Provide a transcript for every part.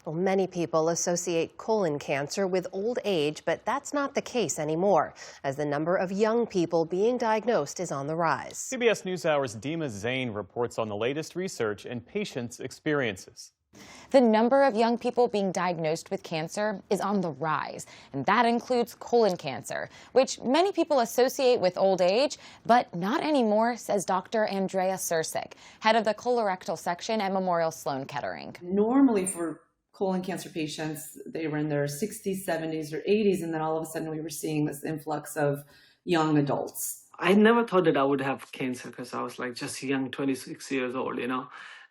Well, many people associate colon cancer with old age, but that's not the case anymore, as the number of young people being diagnosed is on the rise. CBS NewsHour's Dima Zain reports on the latest research and patients' experiences. The number of young people being diagnosed with cancer is on the rise, and that includes colon cancer, which many people associate with old age, but not anymore, says Dr. Andrea Sirsik, head of the colorectal section at Memorial Sloan Kettering. Normally for colon cancer patients, they were in their 60s, 70s, or 80s, and then all of a sudden we were seeing this influx of young adults. I never thought that I would have cancer because I was like just young, 26 years old,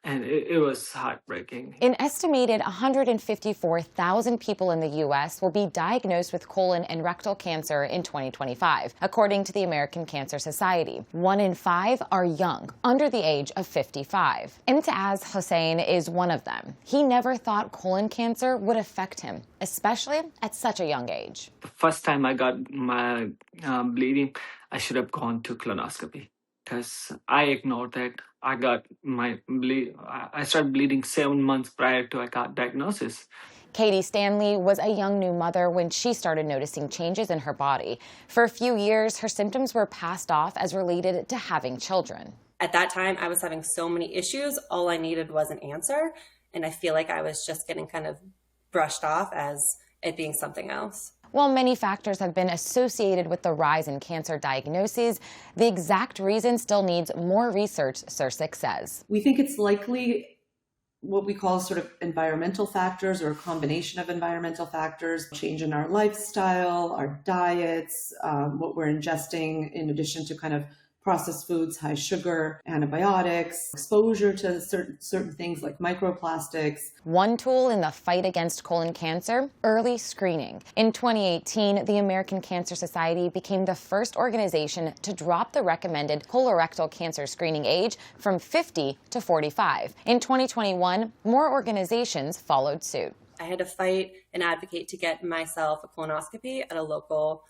and it was heartbreaking. An estimated 154,000 people in the U.S. will be diagnosed with colon and rectal cancer in 2025, according to the American Cancer Society. 1 in 5 are young, under the age of 55. Imtiaz Hussein is one of them. He never thought colon cancer would affect him, especially at such a young age. The first time I got my bleeding, I should have gone to colonoscopy because I ignored that. I started bleeding 7 months prior to I got diagnosis. Katie Stanley was a young new mother when she started noticing changes in her body. For a few years, her symptoms were passed off as related to having children. At that time, I was having so many issues. All I needed was an answer. And I feel like I was just getting kind of brushed off as it being something else. While many factors have been associated with the rise in cancer diagnoses, the exact reason still needs more research, Sirsik says. We think it's likely what we call sort of environmental factors or a combination of environmental factors, change in our lifestyle, our diets, what we're ingesting in addition to kind of processed foods, high sugar, antibiotics, exposure to certain things like microplastics. One tool in the fight against colon cancer, early screening. In 2018, the American Cancer Society became the first organization to drop the recommended colorectal cancer screening age from 50 to 45. In 2021, more organizations followed suit. I had to fight and advocate to get myself a colonoscopy at a local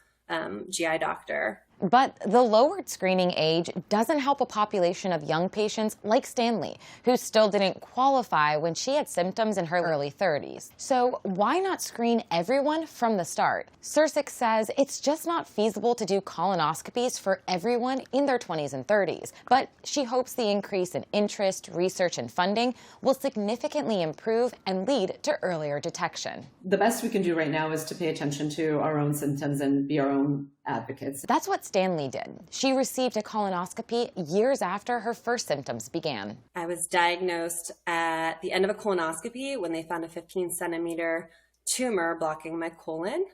GI doctor. But the lowered screening age doesn't help a population of young patients like Stanley, who still didn't qualify when she had symptoms in her early 30s. So why not screen everyone from the start? Sirsik says it's just not feasible to do colonoscopies for everyone in their 20s and 30s. But she hopes the increase in interest, research, and funding will significantly improve and lead to earlier detection. The best we can do right now is to pay attention to our own symptoms and be our own advocates. That's what Stanley did. She received a colonoscopy years after her first symptoms began. I was diagnosed at the end of a colonoscopy when they found a 15-centimeter tumor blocking my colon.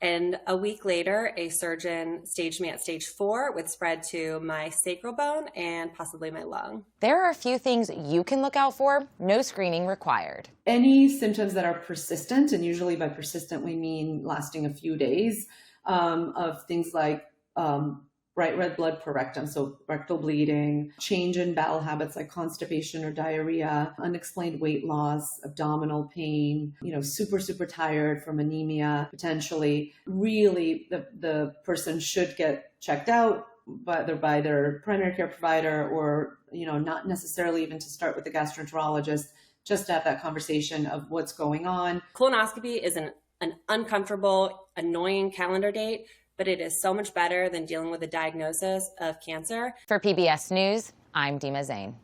And a week later, a surgeon staged me at stage 4 with spread to my sacral bone and possibly my lung. There are a few things you can look out for, no screening required. Any symptoms that are persistent, and usually by persistent we mean lasting a few days, of things like bright red blood per rectum, so rectal bleeding, change in bowel habits like constipation or diarrhea, unexplained weight loss, abdominal pain, super tired from anemia, potentially. Really, the person should get checked out, whether by their primary care provider or, not necessarily even to start with a gastroenterologist, just to have that conversation of what's going on. Colonoscopy is an uncomfortable, annoying calendar date, but it is so much better than dealing with a diagnosis of cancer. For PBS News, I'm Dima Zain.